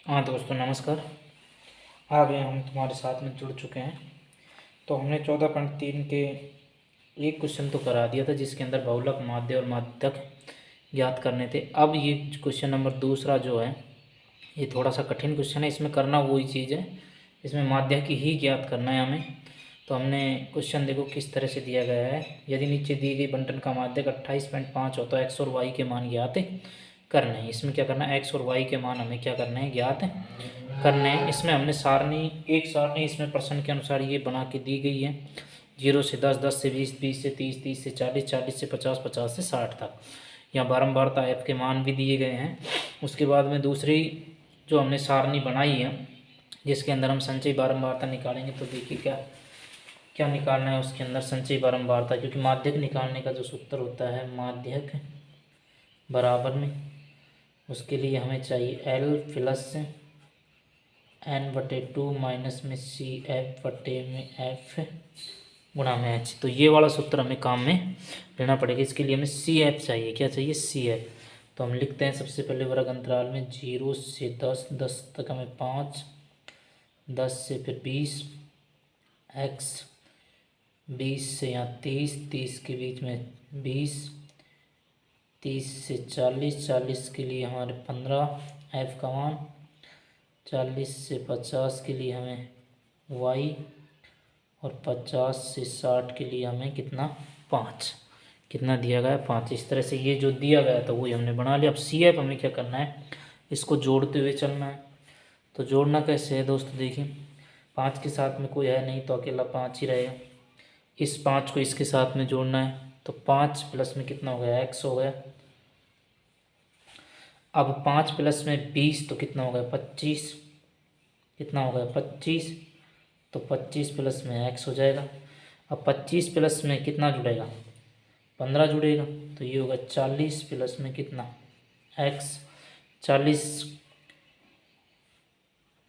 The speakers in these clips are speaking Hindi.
हाँ दोस्तों नमस्कार। आ गए हम तुम्हारे साथ में जुड़ चुके हैं। तो हमने 14.3 के एक क्वेश्चन तो करा दिया था जिसके अंदर बहुलक माध्य और माध्यक ज्ञात करने थे। अब ये क्वेश्चन नंबर दूसरा जो है ये थोड़ा सा कठिन क्वेश्चन है। इसमें करना वही चीज़ है, इसमें माध्यक ही ज्ञात करना है हमें। तो हमने क्वेश्चन देखो किस तरह से दिया गया है। यदि नीचे दी गई बंटन का माध्यक 28.5 हो तो एक्स और वाई के मान ज्ञात करने हैं। इसमें क्या करना है, एक्स और वाई के मान हमें क्या करना है, ज्ञात करने हैं। इसमें हमने एक सारणी इसमें प्रश्न के अनुसार ये बना के दी गई है। 0 से 10, 10 से 20, 20 से 30, 30 से 40, 40 से 50, 50 से 60 तक। यहाँ बारंबारता एफ के मान भी दिए गए हैं। उसके बाद में दूसरी जो हमने सारणी बनाई है जिसके अंदर हम संचयी बारंबारता निकालेंगे। तो देखिए क्या क्या निकालना है उसके अंदर, संचयी बारंबारता। क्योंकि माध्यक निकालने का जो सूत्र होता है माध्यक बराबर में, उसके लिए हमें चाहिए एल प्लस n/2 माइनस में सी एफ बटे में एफ गुणा में एच। तो ये वाला सूत्र हमें काम में लेना पड़ेगा। इसके लिए हमें सी एफ चाहिए। क्या चाहिए, सी एफ। तो हम लिखते हैं सबसे पहले वर्ग अंतराल में 0 से 10, 10 तक हमें 5, 10 से फिर 20, एक्स 20 से यहाँ 30, 30 के बीच में 20, 30 से 40, 40 के लिए हमारे 15 एफ का मान, 40 से 50 के लिए हमें वाई, और 50 से 60 के लिए हमें कितना, 5। कितना दिया गया है, 5। इस तरह से ये जो दिया गया था वही हमने बना लिया। अब सी एफ हमें क्या करना है, इसको जोड़ते हुए चलना है। तो जोड़ना कैसे है दोस्तों, देखिए 5 के साथ में कोई है नहीं तो अकेला 5 ही रहेगा। इस 5 को इसके साथ में जोड़ना है तो 5 प्लस में कितना हो गया, एक्स हो गया। अब 5 प्लस में 20 तो कितना हो गया, 25। कितना हो गया, 25। तो 25 प्लस में एक्स हो जाएगा। अब 25 प्लस में कितना जुड़ेगा, 15 जुड़ेगा। तो ये होगा 40 प्लस में कितना, एक्स। 40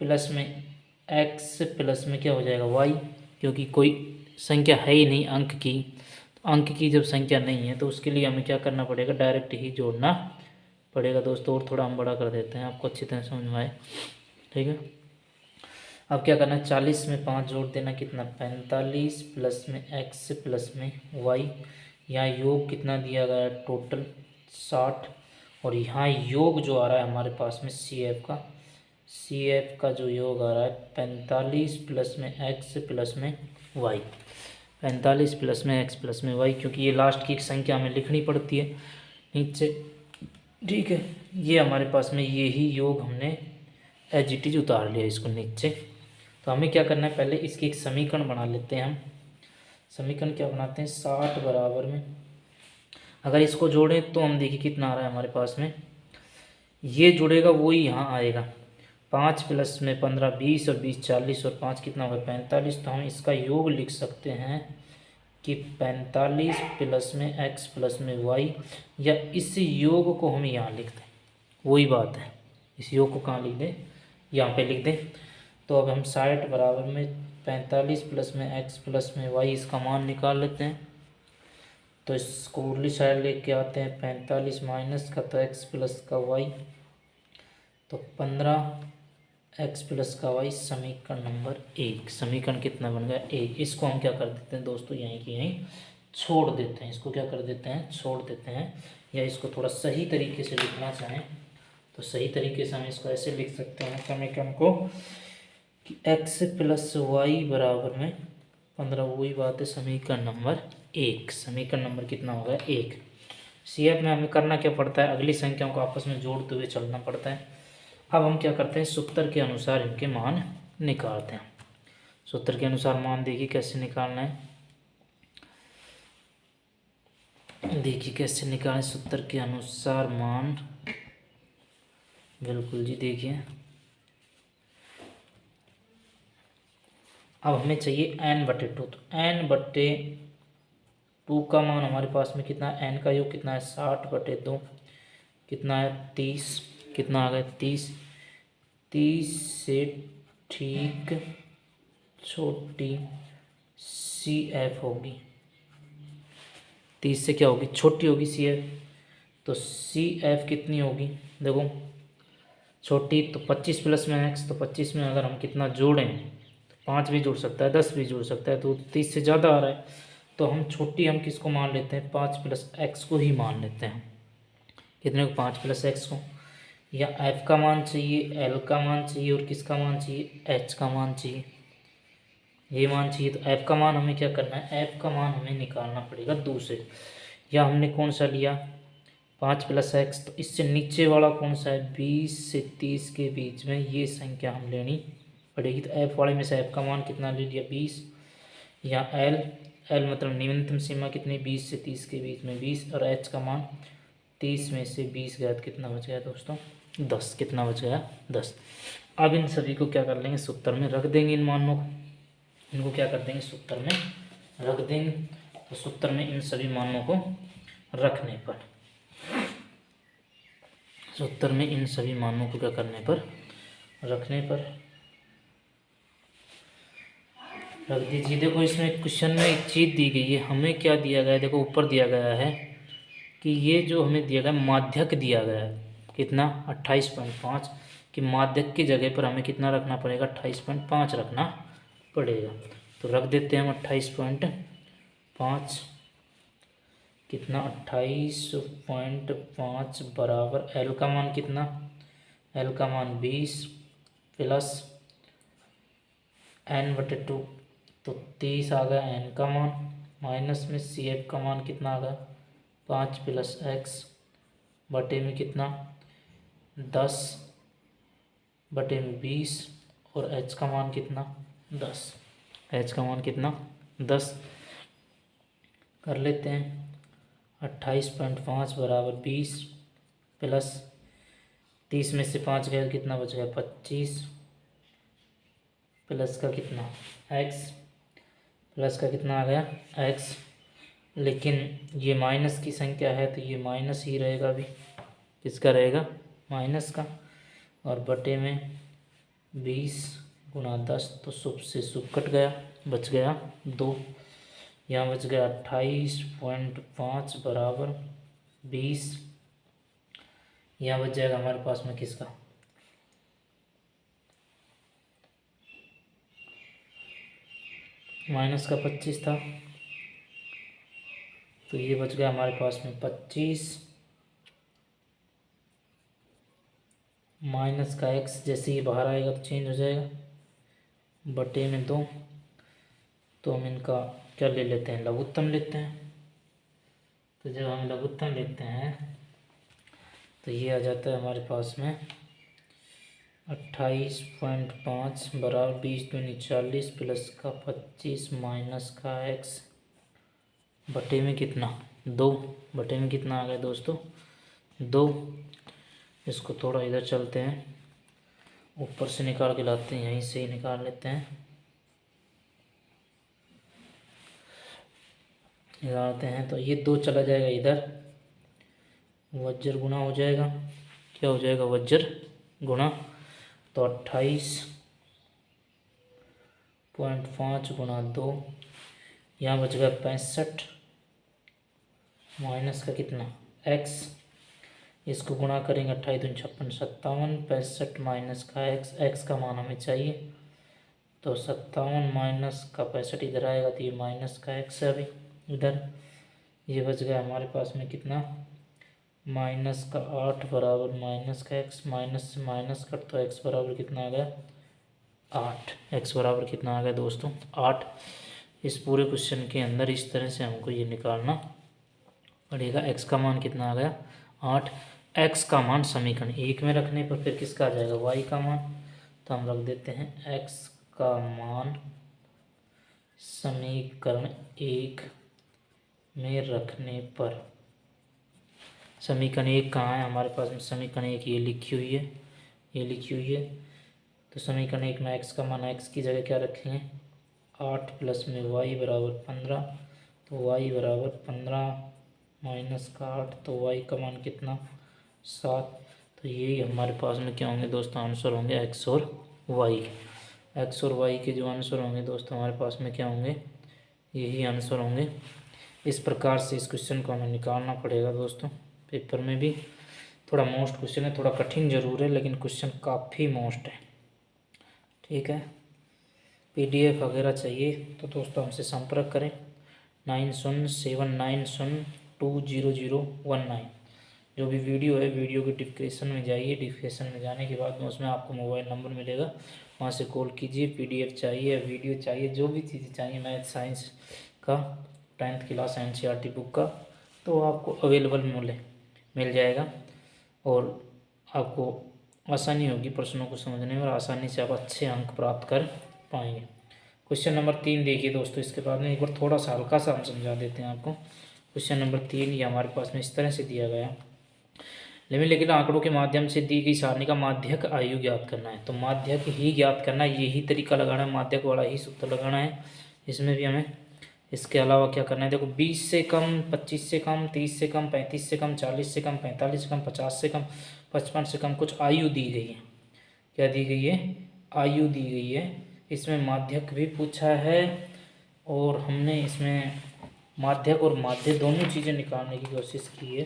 प्लस में एक्स प्लस में क्या हो जाएगा, वाई। क्योंकि कोई संख्या है ही नहीं अंक की। तो अंक की जब संख्या नहीं है तो उसके लिए हमें क्या करना पड़ेगा, डायरेक्ट ही जोड़ना पड़ेगा दोस्तों। और थोड़ा हम बड़ा कर देते हैं आपको अच्छी तरह समझ में आए, ठीक है। अब क्या करना है, 40 में 5 जोड़ देना, कितना, 45 प्लस में एक्स प्लस में वाई। यहाँ योग कितना दिया गया है, टोटल 60। और यहाँ योग जो आ रहा है हमारे पास में सी एफ का जो योग आ रहा है 45 प्लस में एक्स प्लस में वाई। 45 प्लस में एक्स प्लस में वाई, क्योंकि ये लास्ट की एक संख्या हमें लिखनी पड़ती है नीचे, ठीक है। ये हमारे पास में ये ही योग हमने एज इट इज उतार लिया इसको नीचे। तो हमें क्या करना है, पहले इसकी एक समीकरण बना लेते हैं हम। समीकरण क्या बनाते हैं, 60 बराबर में, अगर इसको जोड़ें तो हम देखिए कितना आ रहा है हमारे पास में, ये जुड़ेगा वही यहाँ आएगा। 5 प्लस में 15 20, और 20 40, और 5 कितना होगा, 45। तो हम इसका योग लिख सकते हैं कि 45 प्लस में एक्स प्लस में वाई, या इस योग को हम यहाँ लिख दें, वही बात है। इस योग को कहाँ लिख दें, यहाँ पे लिख दें। तो अब हम 60 बराबर में 45 प्लस में एक्स प्लस में वाई, इसका मान निकाल लेते हैं। तो इसको उर्ली साइड लेके आते हैं, 45 माइनस का तो एक्स प्लस का वाई, तो 15 एक्स प्लस का वाई, समीकरण नंबर 1। समीकरण कितना बन गया, 1। इसको हम क्या कर देते हैं दोस्तों, यहीं की यहीं छोड़ देते हैं। इसको क्या कर देते हैं, छोड़ देते हैं। या इसको थोड़ा सही तरीके से लिखना चाहें तो सही तरीके से हम इसको ऐसे लिख सकते हैं समीकरण को कि एक्स प्लस वाई बराबर में 15। वही बात है, समीकरण नंबर 1। समीकरण नंबर कितना होगा, 1। सी एफ में हमें करना क्या पड़ता है, अगली संख्याओं को आपस में जोड़ते हुए चलना पड़ता है। अब हम क्या करते हैं, सूत्र के अनुसार इनके मान निकालते हैं। सूत्र के अनुसार मान देखिए कैसे निकालना है, देखिए कैसे निकालें सूत्र के अनुसार मान। बिल्कुल जी, देखिए अब हमें चाहिए n/2। तो n/2 का मान हमारे पास में कितना है, n का योग कितना है, 60/2 कितना है, 30। कितना आ गया, 30। 30 से ठीक छोटी सी एफ होगी, 30 से क्या होगी, छोटी होगी सी एफ। तो सी एफ कितनी होगी, देखो छोटी तो 25 प्लस में एक्स, तो 25 में अगर हम कितना जोड़ें तो 5 भी जुड़ सकता है, 10 भी जुड़ सकता है, तो 30 से ज़्यादा आ रहा है। तो हम छोटी हम किसको मान लेते हैं, 5 प्लस एक्स को ही मान लेते हैं। कितने को, 5 प्लस एक्स को। या एफ का मान चाहिए, एल का मान चाहिए और किसका मान चाहिए, एच का मान चाहिए, ये मान चाहिए। तो एफ का मान हमें क्या करना है, एफ का मान हमें निकालना पड़ेगा 2 से। या हमने कौन सा लिया, 5 प्लस एक्स, तो इससे नीचे वाला कौन सा है, 20 से 30 के बीच में ये संख्या हम लेनी पड़ेगी। तो एफ वाले में से एफ का मान कितना ले लिया, 20। या एल, एल मतलब न्यूनतम सीमा कितनी, 20 से 30 के बीच में 20, और एच का मान 30 में से 20 गया तो कितना बच गया दोस्तों, 10। कितना बच गया, 10। अब इन सभी को क्या कर लेंगे, सूत्र में रख देंगे। इन मानों को, इनको क्या कर देंगे, सूत्र में रख देंगे। तो सूत्र में इन सभी मानों को रखने पर, सूत्र में इन सभी मानों को क्या करने पर, रखने पर रख दीजिए। देखो इसमें क्वेश्चन में एक चीज़ दी गई है, हमें क्या दिया गया है, देखो ऊपर दिया गया है कि ये जो हमें दिया गया माध्यक दिया गया है, कितना 28.5 कि माध्यक की जगह पर हमें कितना रखना पड़ेगा, 28.5 रखना पड़ेगा। तो रख देते हैं हम 28.5, कितना 28.5 बराबर एल का मान कितना, एल का मान 20 प्लस n/2, तो 30 आ गया एन का मान, माइनस में सी एफ का मान कितना आ गया, 5 प्लस एक्स बटे में कितना 10 बटे में 20, और एच का मान कितना 10, एच का मान कितना 10 कर लेते हैं। 28.5 बराबर 20 प्लस 30 में से 5 गया कितना बच गया, 25 प्लस का कितना x, प्लस का कितना आ गया x, लेकिन ये माइनस की संख्या है तो ये माइनस ही रहेगा अभी, किसका रहेगा, माइनस का। और बटे में 20 गुना 10, तो शुभ से शुभ कट गया, बच गया 2। यहाँ बच गया 28.5 बराबर 20। यहाँ बच जाएगा हमारे पास में किसका, माइनस का 25 था, तो ये बच गया हमारे पास में 25 माइनस का x, जैसे ही बाहर आएगा तो चेंज हो जाएगा, बटे में 2। तो हम इनका क्या ले लेते हैं, लघुत्तम लेते हैं। तो जब हम लघुत्तम लेते हैं तो ये आ जाता है हमारे पास में 28.5 बराबर 20 दूनी 40 प्लस का 25 माइनस का x बटे में कितना 2, बटे में कितना आ गया दोस्तों 2। इसको थोड़ा इधर चलते हैं, ऊपर से निकाल के लाते हैं, यहीं से ही निकाल लेते हैं, निकालते हैं। तो ये 2 चला जाएगा इधर, वज्र गुना हो जाएगा, क्या हो जाएगा, वज्र गुना। तो 28.5 गुना 2, यहाँ बच गया 65 माइनस का कितना x, इसको गुणा करेंगे 28 दूनी 56 57, 65 माइनस का x, x का मान हमें चाहिए, तो 57 माइनस का 65 इधर आएगा तो ये माइनस का x है अभी इधर। ये बच गया हमारे पास में कितना, माइनस का 8 बराबर माइनस का x, माइनस से माइनस कट तो x बराबर कितना आ गया 8, x बराबर कितना आ गया दोस्तों 8। इस पूरे क्वेश्चन के अंदर इस तरह से हमको ये निकालना पड़ेगा। x का मान कितना आ गया 8, x का मान समीकरण 1 में रखने पर फिर किसका आ जाएगा, y का मान। तो हम रख देते हैं x का मान समीकरण 1 में रखने पर, समीकरण 1 कहाँ है हमारे पास में, समीकरण 1 ये लिखी हुई है, ये लिखी हुई है। तो समीकरण 1 में x का मान, x की जगह क्या रखेंगे 8 प्लस में y बराबर 15, तो y बराबर 15 माइनस का 8, तो y का मान कितना 7। तो यही हमारे पास में क्या होंगे दोस्तों, आंसर होंगे x और y। x और y के जो आंसर होंगे दोस्तों हमारे पास में क्या होंगे, यही आंसर होंगे। इस प्रकार से इस क्वेश्चन को हमें निकालना पड़ेगा दोस्तों पेपर में भी। थोड़ा मोस्ट क्वेश्चन है, थोड़ा कठिन ज़रूर है लेकिन क्वेश्चन काफ़ी मोस्ट है। ठीक है, PDF वगैरह चाहिए तो दोस्तों हमसे संपर्क करें 9079020019। जो भी वीडियो है, वीडियो के डिस्क्रिप्शन में जाइए, डिस्क्रिप्शन में जाने के बाद में उसमें आपको मोबाइल नंबर मिलेगा, वहाँ से कॉल कीजिए। PDF चाहिए, वीडियो चाहिए, जो भी चीज़ें चाहिए मैथ साइंस का 10th क्लास NCERT बुक का, तो आपको अवेलेबल मिल जाएगा और आपको आसानी होगी प्रश्नों को समझने में और आसानी से आप अच्छे अंक प्राप्त कर पाएंगे। क्वेश्चन नंबर 3 देखिए दोस्तों, इसके बाद में एक बार थोड़ा सा हल्का सा हम समझा देते हैं आपको। क्वेश्चन नंबर 3 ये हमारे पास में इस तरह से दिया गया है, लेकिन आंकड़ों के माध्यम से दी गई सारणी का माध्यक आयु ज्ञात करना है। तो माध्यक ही ज्ञात करना है, यही तरीका लगाना है, माध्यक वाला ही सूत्र लगाना है। इसमें भी हमें इसके अलावा क्या करना है, देखो 20 से कम, 25 से कम, 30 से कम, 35 से कम, 40 से कम, 45 से कम, 50 से कम, 55 से कम कुछ आयु दी गई है। क्या दी गई है? आयु दी गई है। इसमें माध्यक भी पूछा है और हमने इसमें माध्यक और माध्य दोनों चीज़ें निकालने की कोशिश की है।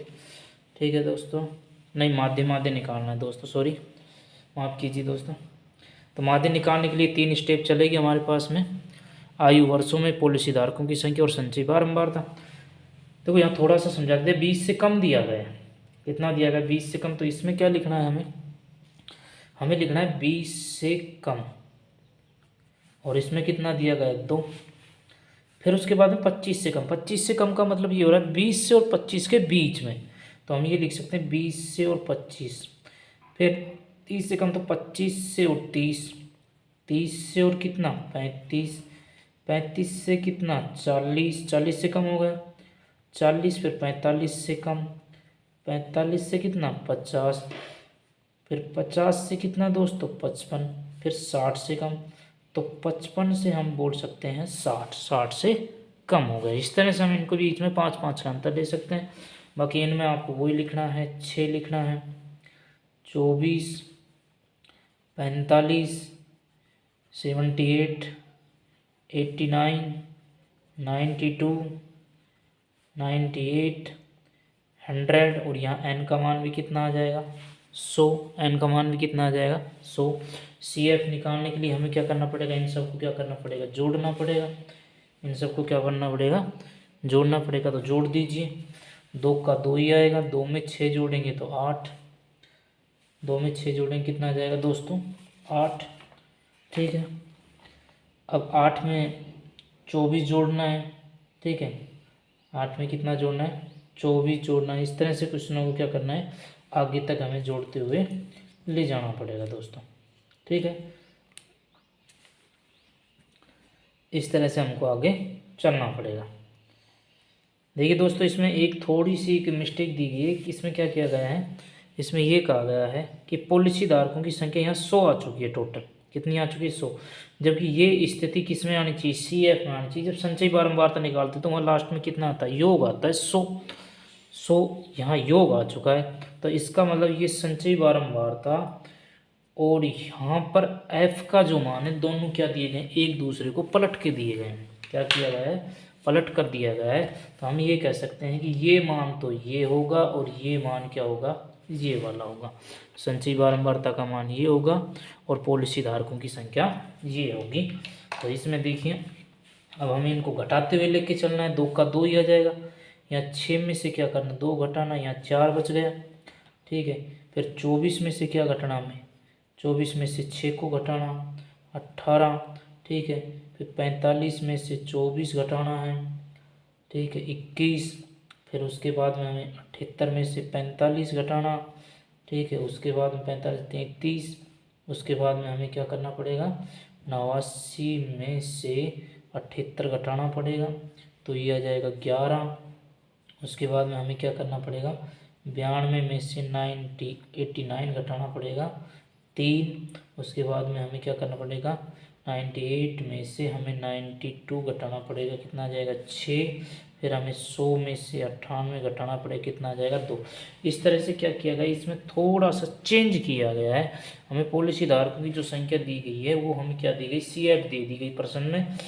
ठीक है दोस्तों, नहीं माध्य निकालना है दोस्तों, सॉरी माफ़ कीजिए दोस्तों। तो माध्य निकालने के लिए 3 स्टेप चलेगी हमारे पास में। आयु वर्षों में, पॉलिसी धारकों की संख्या और संचयी बारंबारता। देखो यहाँ थोड़ा सा समझा देते, 20 से कम दिया गया है। कितना दिया गया? 20 से कम। तो इसमें क्या लिखना है हमें लिखना है 20 से कम, और इसमें कितना दिया गया है? 2। फिर उसके बाद में 25 से कम। 25 से कम का मतलब ये हो रहा है 20 से और 25 के बीच में, तो हम ये लिख सकते हैं 20 से और 25। फिर 30 से कम तो 25 से और 30, 30 से और कितना? 35, 35 से कितना? 40, 40 से कम हो गया 40, फिर 45 से कम, 45 से कितना? 50, फिर 50 से कितना दोस्तों? 55, फिर 60 से कम, तो 55 से हम बोल सकते हैं 60, 60 से कम हो गए। इस तरह से हम इनको बीच में 5-5 का अंतर दे सकते हैं। बाकी इनमें आपको वही लिखना है, 6 लिखना है, 24, 45, 78, 89, 92, 98, 100, और यहाँ n का मान भी कितना आ जाएगा? 100। n का मान भी कितना आ जाएगा? 100। CF निकालने के लिए हमें क्या करना पड़ेगा? इन सबको क्या करना पड़ेगा? जोड़ना पड़ेगा। इन सबको क्या करना पड़ेगा? जोड़ना पड़ेगा। तो जोड़ दीजिए, 2 का 2 ही आएगा, 2 में 6 जोड़ेंगे तो 8, 2 में 6 जोड़ेंगे कितना आ जाएगा दोस्तों? 8। ठीक है, अब 8 में 24 जोड़ना है। ठीक है, 8 में कितना जोड़ना है? 24 जोड़ना है। इस तरह से क्वेश्चनों को क्या करना है? आगे तक हमें जोड़ते हुए ले जाना पड़ेगा दोस्तों। ठीक है, इस तरह से हमको आगे चलना पड़ेगा। देखिए दोस्तों, इसमें एक थोड़ी सी एक मिस्टेक दी गई है। इसमें क्या किया गया है? इसमें ये कहा गया है कि पॉलिसी धारकों की संख्या यहाँ 100 आ चुकी है टोटल। कितनी आ चुकी है? 100। जबकि ये स्थिति किस में आनी चाहिए? CF में आनी चाहिए। जब संचयी बारंबारता निकालते तो वहाँ लास्ट में कितना आता है? योग आता है 100। 100 यहाँ योग आ चुका है, तो इसका मतलब ये संचयी बारंबारता और यहाँ पर F का जो मान है, दोनों क्या दिए गए? एक दूसरे को पलट के दिए गए हैं। क्या किया गया है? पलट कर दिया गया है। तो हम ये कह सकते हैं कि ये मान तो ये होगा और ये मान क्या होगा? ये वाला होगा। संचयी बारंबारता का मान ये होगा और पॉलिसी धारकों की संख्या ये होगी। तो इसमें देखिए, अब हमें इनको घटाते हुए लेके चलना है। 2 का 2 ही आ जाएगा। यहाँ 6 में से क्या करना? 2 घटाना, यहाँ 4 बच गया। ठीक है, फिर 24 में से क्या घटाना हमें? 24 में से 6 को घटाना, 18। ठीक है, फिर 45 में से 24 घटाना है। ठीक है, 21। फिर उसके बाद में हमें 78 में से 45 घटाना। ठीक है, उसके बाद में 45, 33। उसके बाद में हमें क्या करना पड़ेगा? 89 में से 78 घटाना पड़ेगा, तो ये आ जाएगा 11। उसके बाद में हमें क्या करना पड़ेगा? 92 में से 89 घटाना पड़ेगा, 3। उसके बाद में हमें क्या करना पड़ेगा? 98 में से हमें 92 घटाना पड़ेगा, कितना आ जाएगा? 6। फिर हमें 100 में से 98 घटाना पड़ेगा, कितना आ जाएगा? 2। इस तरह से क्या किया गया? इसमें थोड़ा सा चेंज किया गया है। हमें पॉलिसी धारकों की जो संख्या दी गई है वो हमें क्या दी गई? CF दे दी गई प्रश्न में।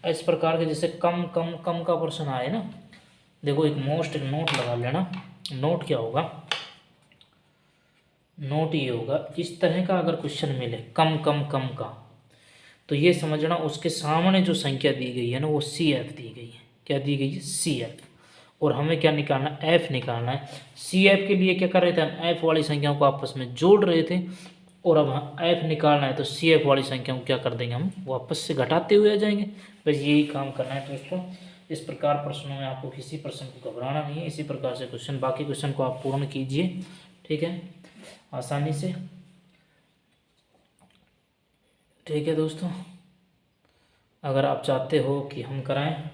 इस प्रकार के जैसे कम कम कम का प्रश्न आए ना, देखो एक नोट लगा लेना। नोट क्या होगा? नोट ये होगा, इस तरह का अगर क्वेश्चन मिले कम कम कम का, तो ये समझना उसके सामने जो संख्या दी गई है ना वो सी एफ दी गई है। क्या दी गई है? C F. और हमें क्या निकालना है? एफ निकालना है। सी एफ के लिए क्या कर रहे थे हम? एफ वाली संख्याओं को आपस में जोड़ रहे थे, और अब हम एफ निकालना है तो सी एफ वाली संख्याओं को क्या कर देंगे हम? वापस से घटाते हुए आ जाएंगे। बस यही काम करना है दोस्तों। इस प्रकार प्रश्नों में आपको किसी प्रश्न को घबराना नहीं है। इसी प्रकार से क्वेश्चन, बाकी क्वेश्चन को आप पूर्ण कीजिए, ठीक है, आसानी से। ठीक है दोस्तों, अगर आप चाहते हो कि हम कराएं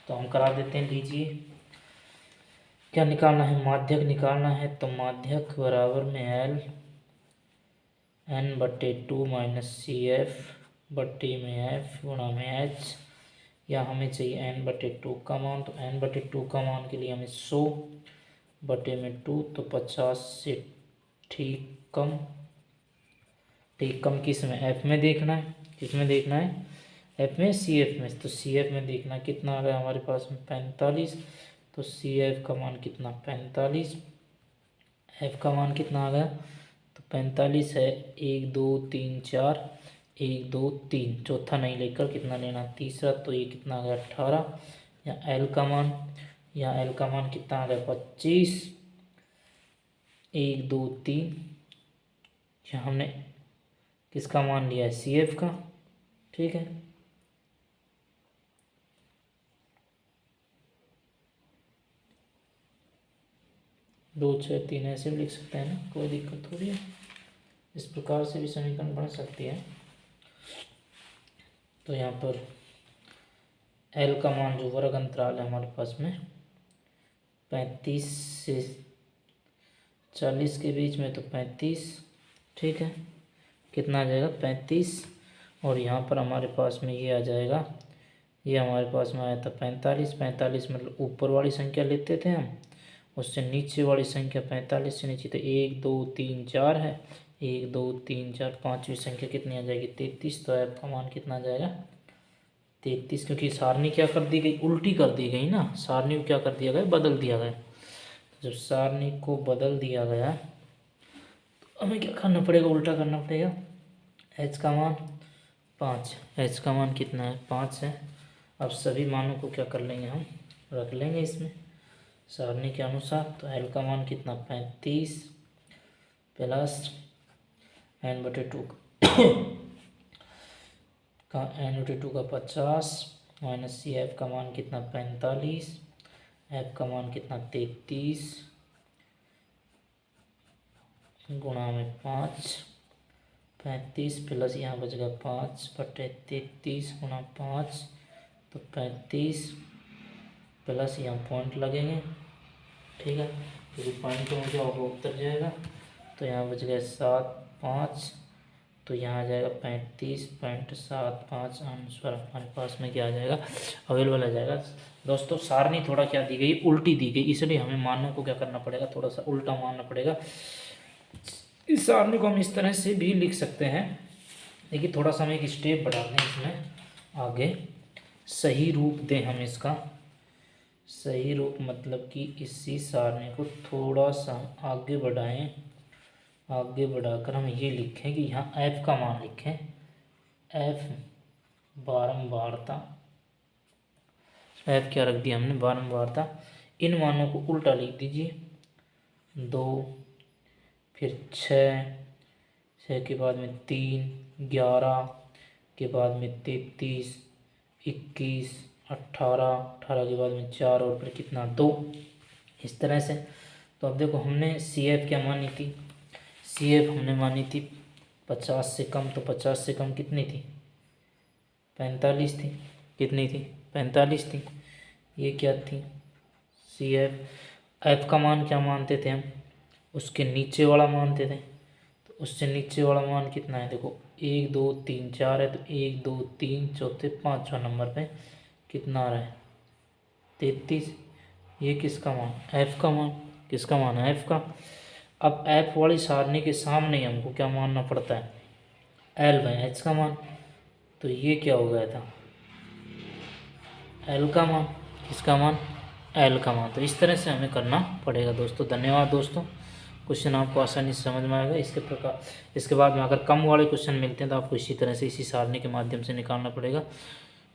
तो हम करा देते हैं। लीजिए, क्या निकालना है? माध्यक निकालना है। तो माध्यक बराबर में L n/2 minus C F बट्टी में एफ गुणा में एच, या हमें चाहिए n/2 का मान। तो n/2 का मान के लिए हमें 100 बटे में 2, तो 50 से ठीक कम। ठीक कम किस में? एफ में देखना है। किस में देखना है? एफ में, सी एफ में। तो सी एफ में देखना कितना आ गया हमारे पास में? 45। तो सी एफ का मान कितना? 45। एफ का मान कितना आ गया? तो 45 है। 1 2 3 4, 1 2 3, चौथा नहीं लेकर कितना लेना? तीसरा। तो ये कितना आ गया? 18। या एल का मान, या एल का मान कितना आ गया? 25। 1 2 3, या हमने किसका मान लिया है? सी एफ का। ठीक है, 2 6 3 ऐसे भी लिख सकते हैं ना, कोई दिक्कत थोड़ी है। इस प्रकार से भी समीकरण बन सकती है। तो यहाँ पर एल का मान जो वर्ग अंतराल है हमारे पास में 35 से 40 के बीच में, तो 35। ठीक है, कितना आ जाएगा? 35। और यहाँ पर हमारे पास में ये आ जाएगा, ये हमारे पास में आया था 45। 45 मतलब ऊपर वाली संख्या लेते थे हम, उससे नीचे वाली संख्या 45 से नीचे, तो 1 2 3 4 है। 1 2 3 4, पाँचवीं संख्या कितनी आ जाएगी? 33। तो एफ का मान कितना आ जाएगा? 33। क्योंकि सारणी क्या कर दी गई? उल्टी कर दी गई ना। सारणी को क्या कर दिया गया? बदल दिया गया। जब सारणी को बदल दिया गया तो हमें क्या करना पड़ेगा? उल्टा करना पड़ेगा। एच का मान 5, एच का मान कितना है? 5 है। अब सभी मानों को क्या कर लेंगे? हम रख लेंगे इसमें सारणी के अनुसार। तो एल का मान कितना? 35 प्लस n/2 का n/2 का 50 माइनस सी एफ का मान कितना? 45। एफ का मान कितना? 33 गुणा में 5। 35 प्लस यहाँ बचेगा 5/33 गुणा 5, तो 35 प्लस यहाँ पॉइंट लगेंगे। ठीक है, क्योंकि पॉइंट में क्या होगा? उत्तर जाएगा। तो यहाँ बच गया 7 5, तो यहाँ आ जाएगा 35.75 आंसर हमारे पास में क्या आ जाएगा? अवेलेबल आ जाएगा। दोस्तों, सारणी थोड़ा क्या दी गई? उल्टी दी गई, इसलिए हमें मानों को क्या करना पड़ेगा? थोड़ा सा उल्टा मानना पड़ेगा। इस सारणी को हम इस तरह से भी लिख सकते हैं। देखिए, थोड़ा सा हम एक स्टेप बढ़ा दें इसमें आगे, सही रूप दें हम इसका। सही रूप मतलब कि इसी सारणी को थोड़ा सा आगे बढ़ाएं। आगे बढ़ाकर हम ये लिखें कि यहाँ एफ का मान लिखें। एफ बारंबारता, एफ क्या रख दिया हमने? बारंबारता। इन मानों को उल्टा लिख दीजिए। 2, फिर 6, 6 के बाद में 3, 11 के बाद में 33, 21, 18, 18 के बाद में 4, और फिर कितना? 2। इस तरह से। तो अब देखो, हमने सी एफ क्या मानी थी? सी एफ हमने मानी थी 50 से कम। तो 50 से कम कितनी थी? 45 थी। कितनी थी? 45 थी। ये क्या थी? C F. एफ का मान क्या मानते थे हम? उसके नीचे वाला मानते थे। तो उससे नीचे वाला मान कितना है? देखो, 1 2 3 4 है, तो 1 2 3 चौथे 5वां नंबर पे कितना आ रहा है? 33। ये किसका मान? एफ का मान। किसका मान है? एफ का। अब एफ वाली सारणी के सामने हमको क्या मानना पड़ता है? एल बाई एच का मान। तो ये क्या हो गया था? एल का मान। किसका मान? एल का मान। तो इस तरह से हमें करना पड़ेगा दोस्तों। धन्यवाद दोस्तों। क्वेश्चन आपको आसानी से समझ में आएगा। इसके बाद में अगर कम वाले क्वेश्चन मिलते हैं तो आपको इसी तरह से इसी सारणी के माध्यम से निकालना पड़ेगा।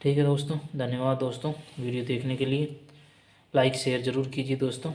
ठीक है दोस्तों, धन्यवाद दोस्तों वीडियो देखने के लिए। लाइक शेयर ज़रूर कीजिए दोस्तों।